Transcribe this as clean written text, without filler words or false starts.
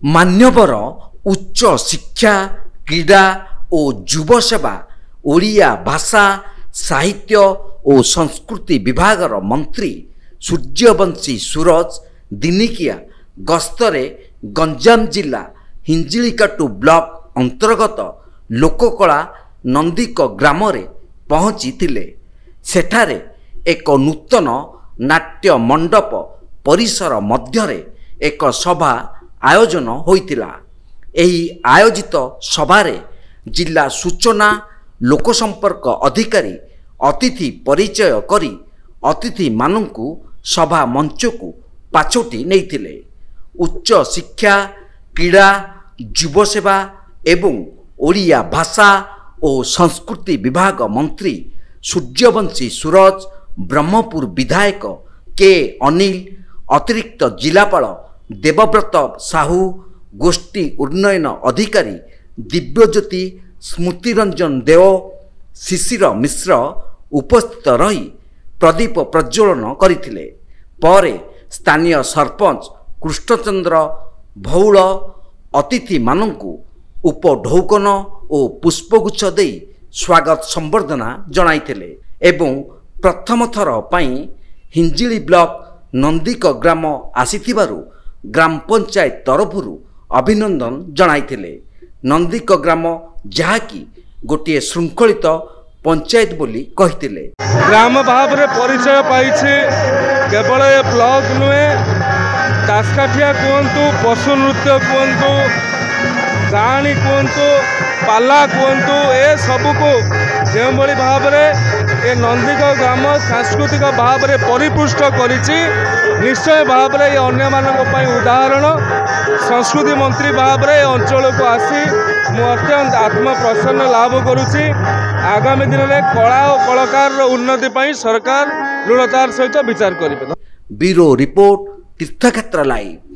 मान्यवर उच्च शिक्षा क्रीड़ा और युव सेवा ओडिया भाषा साहित्य और संस्कृति विभाग मंत्री सूर्यवंशी सूरज दिनिकिया गस्तरे गंजाम जिला हिंजिलिकाटू ब्लॉक अंतर्गत लोककला नंदिक ग्राम पहुँची सेठारे एक नूतन नाट्य मंडप परिसर मध्यरे एक सभा आयोजन होइतिला। एही आयोजित सभारे जिला सूचना लोक संपर्क अधिकारी अतिथि परिचय करी अतिथि मानंकु सभा मंच को पाछोटी नेइतिले। उच्च शिक्षा क्रीड़ा युव सेवा एवं ओडिया भाषा और संस्कृति विभाग मंत्री सूर्यवंशी सूरज ब्रह्मपुर विधायक के अनिल अतिरिक्त जिलापाल देवव्रत साहू गोष्ठी उन्नयन अधिकारी दिव्यज्योति स्मृतिरंजन देव शिशिर मिश्र उपस्थित रही प्रदीप प्रज्वलन करथिले। परे स्थानीय सरपंच कृष्णचंद्र भौल अतिथि मानंकु उपढौकन और पुष्पगुच्छ दे स्वागत संबर्धना जणाइथिले एवं प्रथम थर पई हिंजिली ब्लॉक नंदिक ग्राम आसीथिबारु ग्राम पंचायत तरफुरु अभिनंदन जणाइथिले। नंदिक ग्राम जहाँकि गोटे श्रृंखलित पंचायत बोली कहिथिले। ग्राम भाव रे परिचय पाइछे केवल ए ब्लॉक नुहे दासकाठिया कहतु पशु नृत्य कहतु गाणी कहतु पाला कहतु ए सबको जो भाव ए नंदिक ग्राम सांस्कृतिक भाव में परिपुष्ट करिछि। निश्चय भाव में ये अन्य उदाहरण संस्कृति मंत्री भाव में अंचल को आसी अत्यंत आत्मप्रसन्न लाभ करुछि। आगामी दिन में कला और कलाकार उन्नति पर सरकार दृढ़तार सहित विचार करेंगे। ब्यूरो रिपोर्ट तीर्थक्षेत्र लाइव।